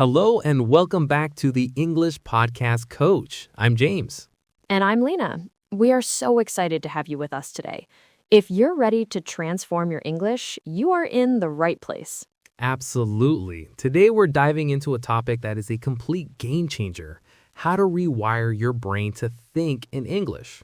Hello and welcome back to the English Podcast Coach. I'm James. And I'm Lena. We are so excited to have you with us today. If you're ready to transform your English, you are in the right place. Absolutely. Today we're diving into a topic that is a complete game changer: how to rewire your brain to think in English.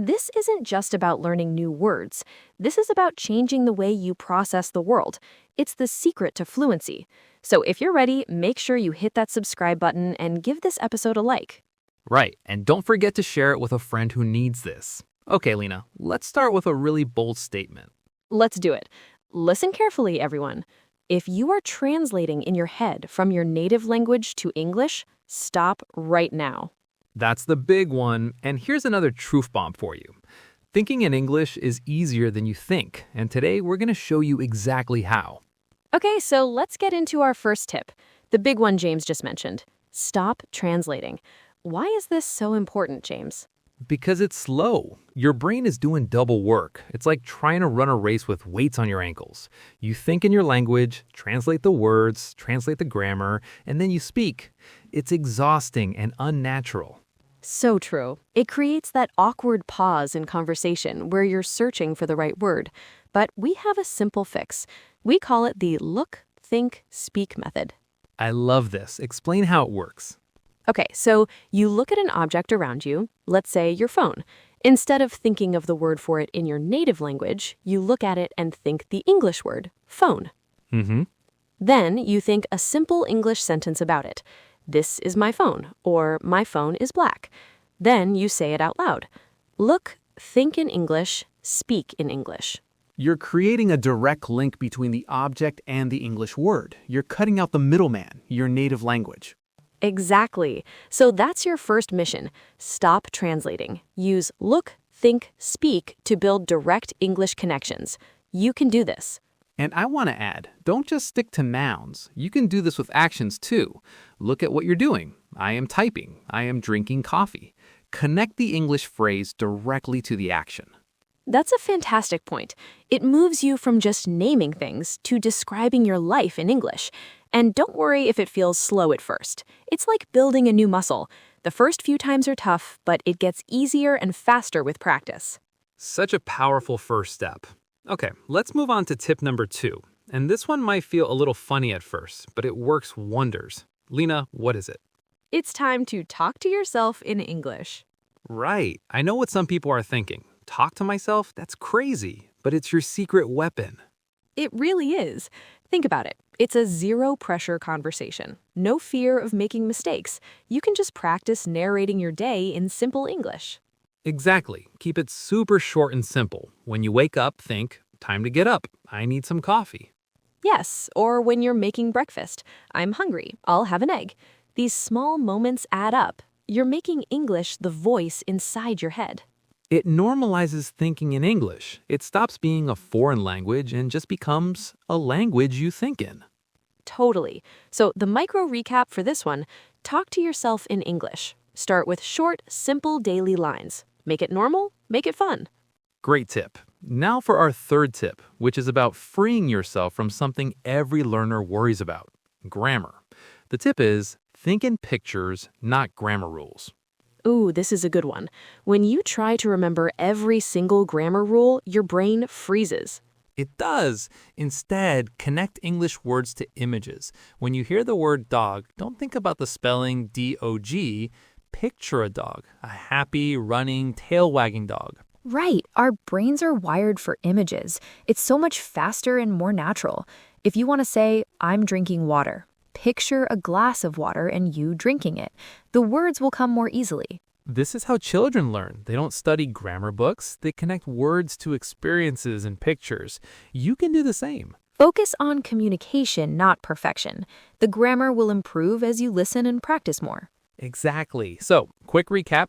This isn't just about learning new words. This is about changing the way you process the world. It's the secret to fluency. So if you're ready, make sure you hit that subscribe button and give this episode a like. Right, and don't forget to share it with a friend who needs this. Okay, Lena, let's start with a really bold statement. Let's do it. Listen carefully, everyone. If you are translating in your head from your native language to English, stop right now. That's the big one, and here's another truth bomb for you. Thinking in English is easier than you think, and today we're going to show you exactly how. Okay, so let's get into our first tip, the big one James just mentioned. Stop translating. Why is this so important, James? Because it's slow. Your brain is doing double work. It's like trying to run a race with weights on your ankles. You think in your language, translate the words, translate the grammar, and then you speak. It's exhausting and unnatural. So true. It creates that awkward pause in conversation where you're searching for the right word. But we have a simple fix. We call it the look, think, speak method. I love this. Explain how it works. Okay, so you look at an object around you, let's say your phone. Instead of thinking of the word for it in your native language, you look at it and think the English word, phone. Then you think a simple English sentence about it. This is my phone, or my phone is black. Then you say it out loud. Look, think in English, speak in English. You're creating a direct link between the object and the English word. You're cutting out the middleman, your native language. Exactly. So that's your first mission. Stop translating. Use look, think, speak to build direct English connections. You can do this. And I want to add, don't just stick to nouns. You can do this with actions too. Look at what you're doing. I am typing. I am drinking coffee. Connect the English phrase directly to the action. That's a fantastic point. It moves you from just naming things to describing your life in English. And don't worry if it feels slow at first. It's like building a new muscle. The first few times are tough, but it gets easier and faster with practice. Such a powerful first step. Okay, let's move on to tip number 2. And this one might feel a little funny at first, but it works wonders. Lena, what is it? It's time to talk to yourself in English. Right. I know what some people are thinking. Talk to myself? That's crazy. But it's your secret weapon. It really is. Think about it. It's a zero-pressure conversation. No fear of making mistakes. You can just practice narrating your day in simple English. Exactly. Keep it super short and simple. When you wake up, think, time to get up. I need some coffee. Yes, or when you're making breakfast. I'm hungry. I'll have an egg. These small moments add up. You're making English the voice inside your head. It normalizes thinking in English. It stops being a foreign language and just becomes a language you think in. Totally. So the micro recap for this one, talk to yourself in English. Start with short, simple daily lines. Make it normal, make it fun. Great tip. Now for our third tip, which is about freeing yourself from something every learner worries about: grammar. The tip is, think in pictures, not grammar rules. Ooh, this is a good one. When you try to remember every single grammar rule, your brain freezes. It does. Instead, connect English words to images. When you hear the word dog, don't think about the spelling D-O-G. Picture a dog, a happy, running, tail-wagging dog. Right. Our brains are wired for images. It's so much faster and more natural. If you want to say, I'm drinking water, picture a glass of water and you drinking it. The words will come more easily. This is how children learn. They don't study grammar books. They connect words to experiences and pictures. You can do the same. Focus on communication, not perfection. The grammar will improve as you listen and practice more. Exactly. So, quick recap.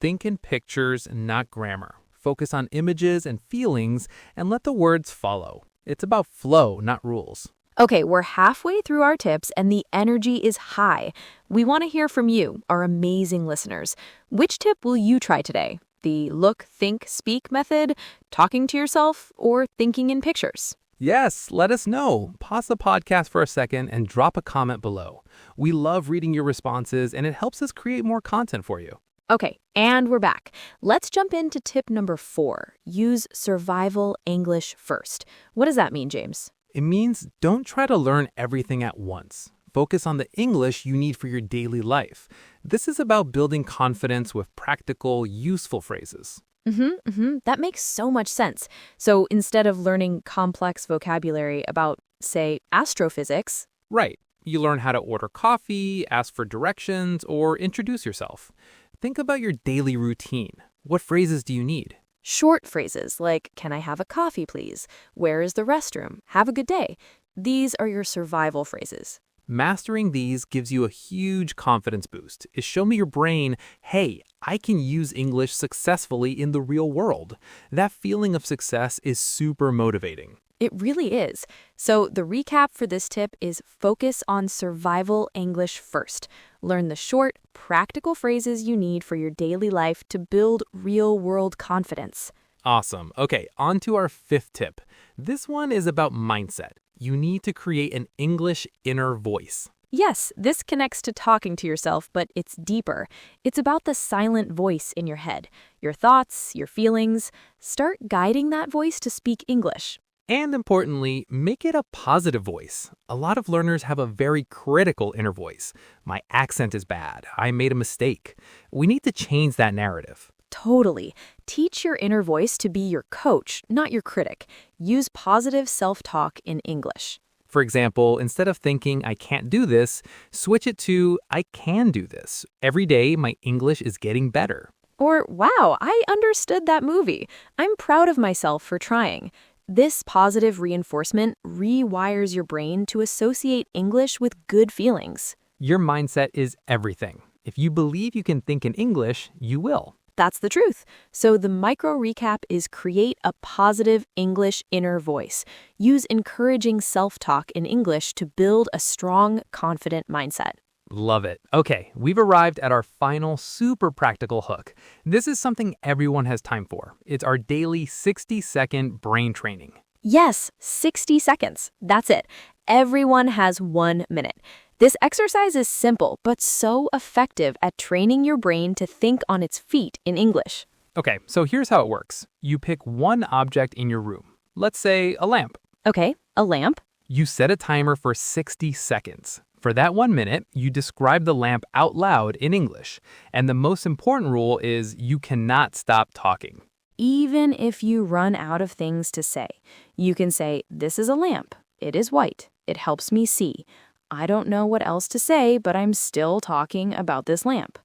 Think in pictures, not grammar. Focus on images and feelings and let the words follow. It's about flow, not rules. Okay, we're halfway through our tips and the energy is high. We want to hear from you, our amazing listeners. Which tip will you try today? The look, think, speak method, talking to yourself, or thinking in pictures? Yes, let us know. Pause the podcast for a second and drop a comment below. We love reading your responses, and it helps us create more content for you. Okay, and we're back. Let's jump into tip number 4. Use survival English first. What does that mean, James? It means don't try to learn everything at once. Focus on the English you need for your daily life. This is about building confidence with practical, useful phrases. That makes so much sense. So instead of learning complex vocabulary about, say, astrophysics, Right. You learn how to order coffee, ask for directions, or introduce yourself. Think about your daily routine. What phrases do you need? short phrases like, can I have a coffee, please? Where is the restroom? Have a good day. These are your survival phrases. Mastering these gives you a huge confidence boost. It shows your brain, hey, I can use English successfully in the real world. That feeling of success is super motivating. It really is. So the recap for this tip is focus on survival English first. Learn the short, practical phrases you need for your daily life to build real-world confidence. Awesome. Okay, on to our fifth tip. This one is about mindset. You need to create an English inner voice. Yes, this connects to talking to yourself, but it's deeper. It's about the silent voice in your head, your thoughts, your feelings. Start guiding that voice to speak English. And importantly, make it a positive voice. A lot of learners have a very critical inner voice. My accent is bad. I made a mistake. We need to change that narrative. Totally. Teach your inner voice to be your coach, not your critic. Use positive self-talk in English. For example, instead of thinking, I can't do this, switch it to, I can do this. Every day, my English is getting better. Or, wow, I understood that movie. I'm proud of myself for trying. This positive reinforcement rewires your brain to associate English with good feelings. Your mindset is everything. If you believe you can think in English, you will. That's the truth. So the micro recap is create a positive English inner voice. Use encouraging self-talk in English to build a strong, confident mindset. Love it. Okay, we've arrived at our final super practical hook. This is something everyone has time for. It's our daily 60-second brain training. Yes, 60 seconds. That's it. Everyone has 1 minute. This exercise is simple, but so effective at training your brain to think on its feet in English. Okay, so here's how it works. You pick one object in your room. Let's say a lamp. Okay, a lamp. You set a timer for 60 seconds. For that 1 minute, you describe the lamp out loud in English. And the most important rule is you cannot stop talking. Even if you run out of things to say, you can say, this is a lamp. It is white. It helps me see. I don't know what else to say, but I'm still talking about this lamp.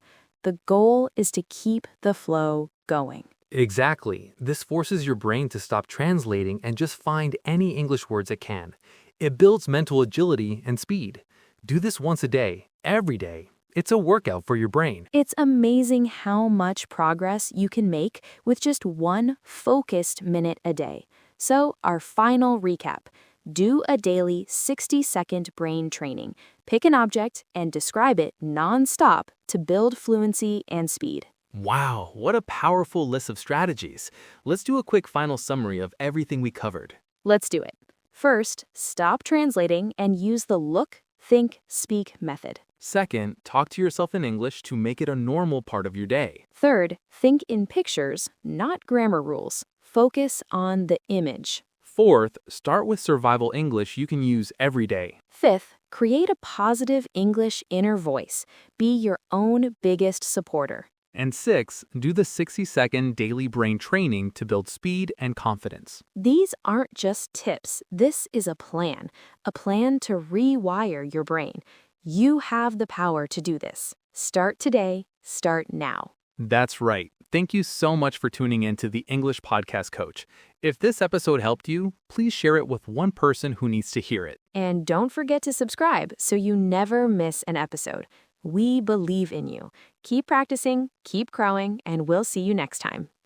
The goal is to keep the flow going. Exactly. This forces your brain to stop translating and just find any English words it can. It builds mental agility and speed. Do this once a day, every day. It's a workout for your brain. It's amazing how much progress you can make with just one focused minute a day. So, our final recap. Do a daily 60-second brain training. Pick an object and describe it non-stop to build fluency and speed. Wow, what a powerful list of strategies. Let's do a quick final summary of everything we covered. Let's do it. First, stop translating and use the look, think, speak method. Second, talk to yourself in English to make it a normal part of your day. Third, think in pictures, not grammar rules. Focus on the image. Fourth, start with survival English you can use every day. Fifth, create a positive English inner voice. Be your own biggest supporter. And sixth, do the 60-second daily brain training to build speed and confidence. These aren't just tips. This is a plan to rewire your brain. You have the power to do this. Start today. Start now. That's right. Thank you so much for tuning in to the English Podcast Coach. If this episode helped you, please share it with one person who needs to hear it. And don't forget to subscribe so you never miss an episode. We believe in you. Keep practicing, keep growing, and we'll see you next time.